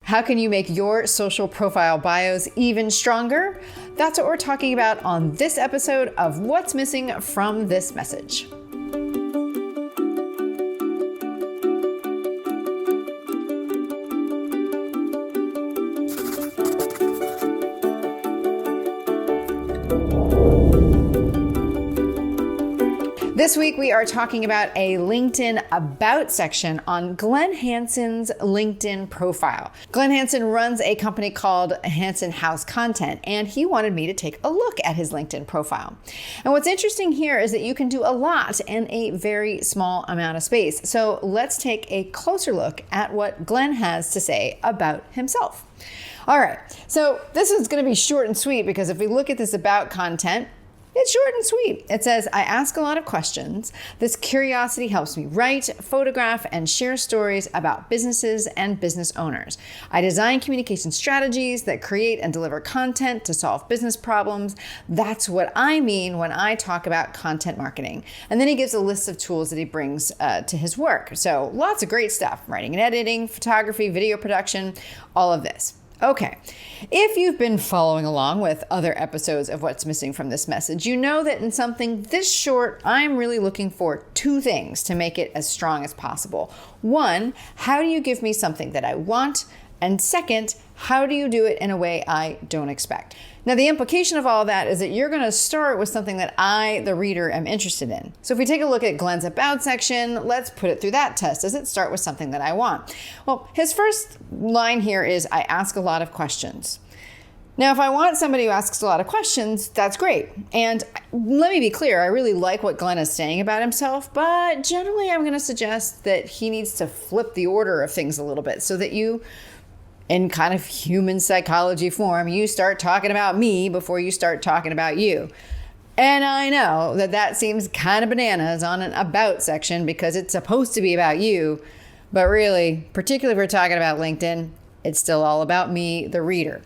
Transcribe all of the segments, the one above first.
How can you make your social profile bios even stronger? That's what we're talking about on this episode of What's Missing from This Message. This week, we are talking about a LinkedIn About section on Glenn Hansen's LinkedIn profile. Glenn Hansen runs a company called Hansen House Content, and he wanted me to take a look at his LinkedIn profile. And what's interesting here is that you can do a lot in a very small amount of space. So let's take a closer look at what Glenn has to say about himself. All right, so this is going to be short and sweet because if we look at this About content, it's short and sweet. It says, I ask a lot of questions. This curiosity helps me write, photograph, and share stories about businesses and business owners. I design communication strategies that create and deliver content to solve business problems. That's what I mean when I talk about content marketing. And then he gives a list of tools that he brings to his work. So lots of great stuff, writing and editing, photography, video production, all of this. Okay, if you've been following along with other episodes of What's Missing from This Message, you know that in something this short, I'm really looking for two things to make it as strong as possible. One, how do you give me something that I want? And second, how do you do it in a way I don't expect? Now, the implication of all that is that you're going to start with something that I, the reader, am interested in. So if we take a look at Glenn's About section, let's put it through that test. Does it start with something that I want? Well, his first line here is, I ask a lot of questions. Now, if I want somebody who asks a lot of questions, that's great. And let me be clear, I really like what Glenn is saying about himself, but generally I'm going to suggest that he needs to flip the order of things a little bit so that you, in kind of human psychology form, you start talking about me before you start talking about you. And I know that that seems kind of bananas on an About section because it's supposed to be about you, but really, particularly if we're talking about LinkedIn, it's still all about me, the reader.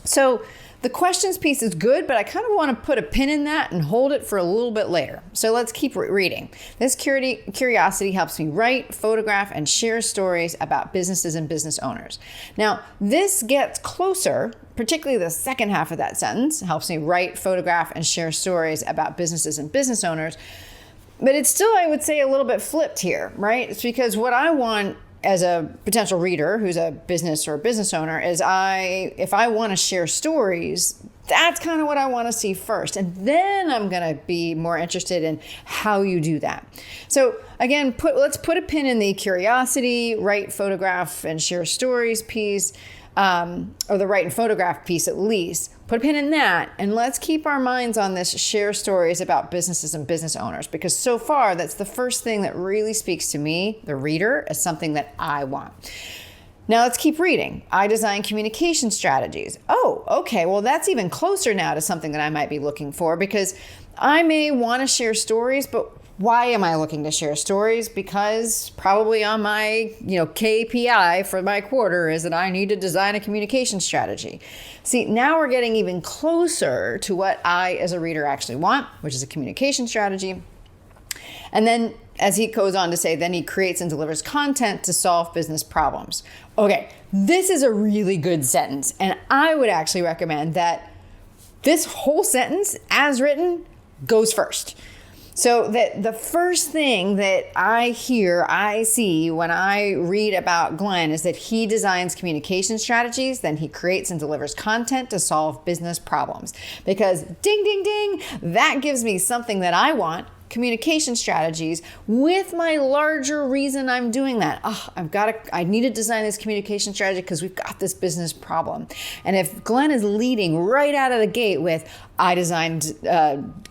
So the questions piece is good, but I kind of want to put a pin in that and hold it for a little bit later. So let's keep reading. This curiosity helps me write, photograph, and share stories about businesses and business owners. Now, this gets closer, particularly the second half of that sentence, helps me write, photograph, and share stories about businesses and business owners. But it's still, I would say, a little bit flipped here, right? It's because what I want as a potential reader who's a business or a business owner is if I want to share stories, that's kind of what I want to see first. And then I'm going to be more interested in how you do that. So again, let's put a pin in the curiosity, write, photograph, and share stories piece, or the write and photograph piece at least. Put a pin in that, and let's keep our minds on this share stories about businesses and business owners, because so far that's the first thing that really speaks to me, the reader, as something that I want. Now let's keep reading. I design communication strategies. Oh, okay, well that's even closer now to something that I might be looking for, because I may want to share stories, but why am I looking to share stories? Because probably on my, KPI for my quarter is that I need to design a communication strategy. See, now we're getting even closer to what I, as a reader, actually want, which is a communication strategy. And then, as he goes on to say, then he creates and delivers content to solve business problems. Okay, this is a really good sentence. And I would actually recommend that this whole sentence, as written, goes first. So that the first thing that I see when I read about Glenn is that he designs communication strategies, then he creates and delivers content to solve business problems. Because ding, ding, ding, that gives me something that I want, communication strategies, with my larger reason I'm doing that. I need to design this communication strategy because we've got this business problem. And if Glenn is leading right out of the gate with, I designed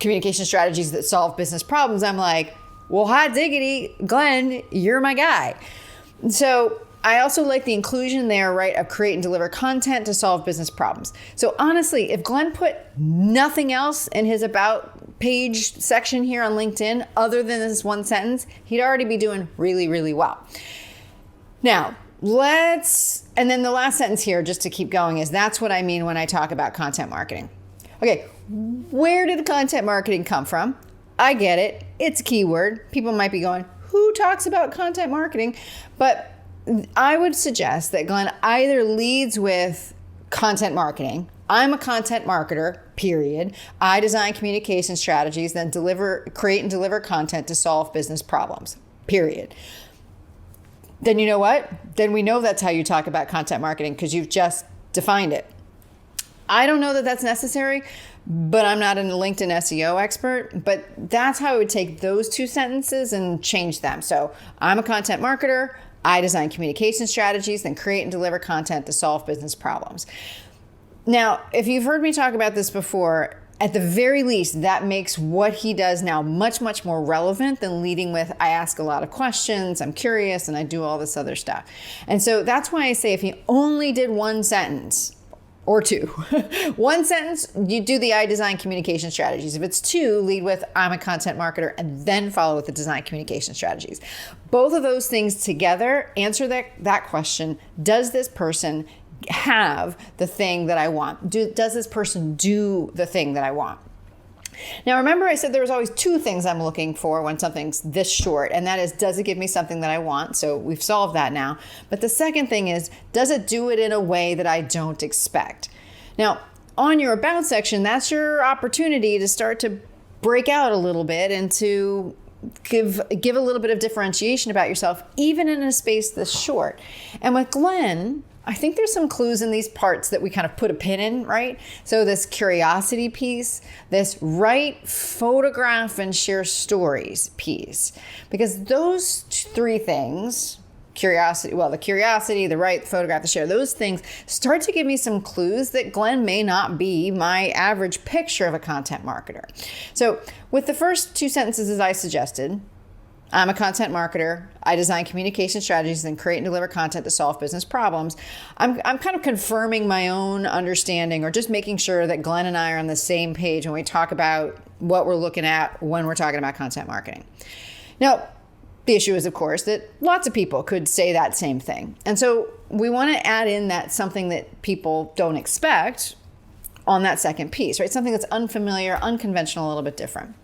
communication strategies that solve business problems, I'm like, well, hot diggity, Glenn, you're my guy. So I also like the inclusion there, right, of create and deliver content to solve business problems. So honestly, if Glenn put nothing else in his About page section here on LinkedIn other than this one sentence, he'd already be doing really, really well. Now, and then the last sentence here, just to keep going, is that's what I mean when I talk about content marketing. Okay, where did content marketing come from? I get it. It's a keyword. People might be going, who talks about content marketing? But I would suggest that Glenn either leads with content marketing. I'm a content marketer, period. I design communication strategies, then create and deliver content to solve business problems, period. Then you know what? Then we know that's how you talk about content marketing because you've just defined it. I don't know that that's necessary, but I'm not a LinkedIn SEO expert, but that's how I would take those two sentences and change them. So I'm a content marketer. I design communication strategies, then create and deliver content to solve business problems. Now, if you've heard me talk about this before, at the very least, that makes what he does now much, much more relevant than leading with, I ask a lot of questions, I'm curious, and I do all this other stuff. And so that's why I say if he only did one sentence or two, one sentence, you do the I design communication strategies. If it's two, lead with I'm a content marketer and then follow with the design communication strategies. Both of those things together answer that question. Does this person have the thing that I want? Does this person do the thing that I want? Now, remember I said there was always two things I'm looking for when something's this short, and that is, does it give me something that I want? So we've solved that now. But the second thing is, does it do it in a way that I don't expect? Now, on your About section, that's your opportunity to start to break out a little bit and to give a little bit of differentiation about yourself, even in a space this short. And with Glenn, I think there's some clues in these parts that we kind of put a pin in, right? So this curiosity piece, this write, photograph, and share stories piece, because those three things, the curiosity, the write, photograph, the share, those things start to give me some clues that Glenn may not be my average picture of a content marketer. So with the first two sentences as I suggested, I'm a content marketer. I design communication strategies and create and deliver content to solve business problems. I'm kind of confirming my own understanding, or just making sure that Glenn and I are on the same page when we talk about what we're looking at when we're talking about content marketing. Now, the issue is, of course, that lots of people could say that same thing. And so we want to add in that something that people don't expect on that second piece, right? Something that's unfamiliar, unconventional, a little bit different.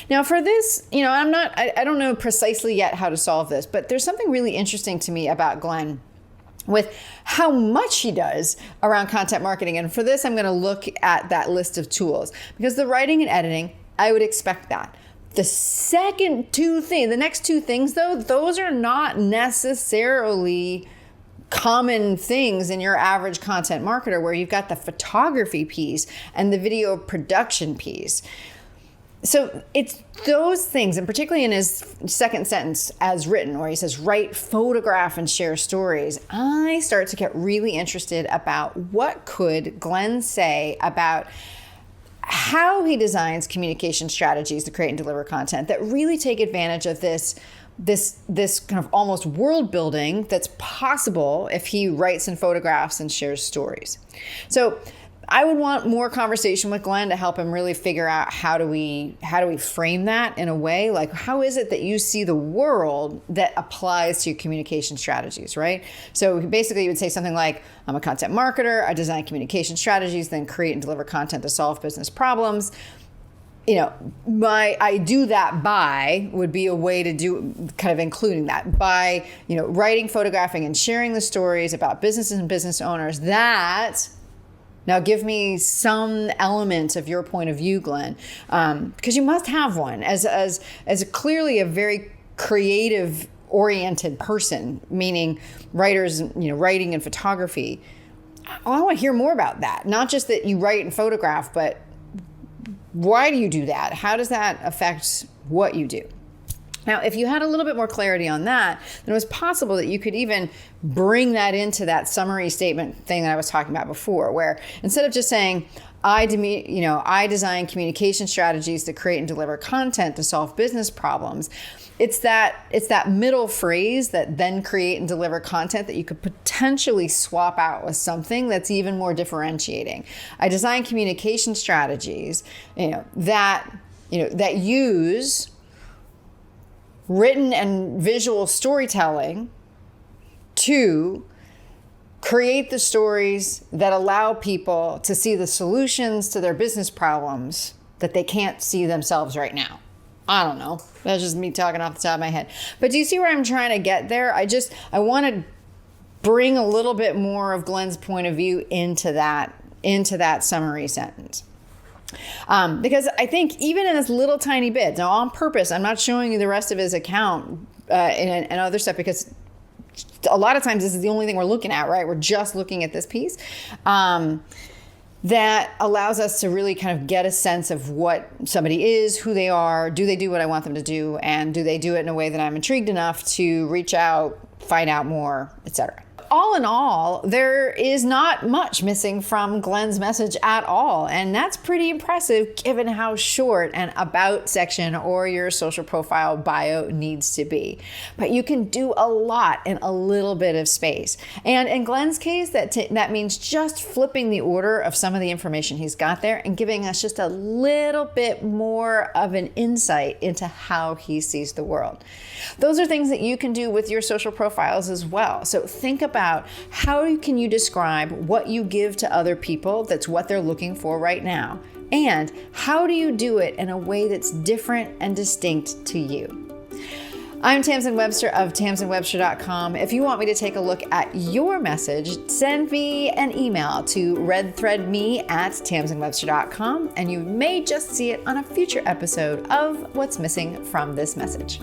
Now for this, I don't know precisely yet how to solve this, but there's something really interesting to me about Glenn with how much he does around content marketing. And for this, I'm going to look at that list of tools, because the writing and editing, I would expect that. The next two things though, those are not necessarily common things in your average content marketer, where you've got the photography piece and the video production piece. So it's those things, and particularly in his second sentence as written, where he says, write, photograph, and share stories, I start to get really interested about what could Glenn say about how he designs communication strategies to create and deliver content that really take advantage of this kind of almost world building that's possible if he writes and photographs and shares stories. So I would want more conversation with Glenn to help him really figure out how do we frame that in a way, like how is it that you see the world that applies to your communication strategies, right? So basically you would say something like, I'm a content marketer, I design communication strategies, then create and deliver content to solve business problems. I do that by would be a way to do, kind of including that by, writing, photographing, and sharing the stories about businesses and business owners that now give me some element of your point of view, Glenn, because you must have one as clearly a very creative oriented person, meaning writers, writing and photography. I want to hear more about that. Not just that you write and photograph, but why do you do that? How does that affect what you do? Now, if you had a little bit more clarity on that, then it was possible that you could even bring that into that summary statement thing that I was talking about before, where instead of just saying, I design communication strategies to create and deliver content to solve business problems, it's that middle phrase that then create and deliver content that you could potentially swap out with something that's even more differentiating. I design communication strategies, that use written and visual storytelling to create the stories that allow people to see the solutions to their business problems that they can't see themselves right now. I don't know. That's just me talking off the top of my head. But do you see where I'm trying to get there? I want to bring a little bit more of Glenn's point of view into that summary sentence. Because I think even in this little tiny bit, now on purpose, I'm not showing you the rest of his account and other stuff, because a lot of times this is the only thing we're looking at, right? We're just looking at this piece. That allows us to really kind of get a sense of what somebody is, who they are, do they do what I want them to do, and do they do it in a way that I'm intrigued enough to reach out, find out more, etc. All in all, there is not much missing from Glenn's message at all. And that's pretty impressive given how short an about section or your social profile bio needs to be. But you can do a lot in a little bit of space. And in Glenn's case, that means just flipping the order of some of the information he's got there and giving us just a little bit more of an insight into how he sees the world. Those are things that you can do with your social profiles as well. So think about how can you describe what you give to other people that's what they're looking for right now, and how do you do it in a way that's different and distinct to you. I'm Tamsen Webster of TamsenWebster.com. If you want me to take a look at your message, send me an email to redthreadme@TamsenWebster.com, and you may just see it on a future episode of What's Missing from This Message.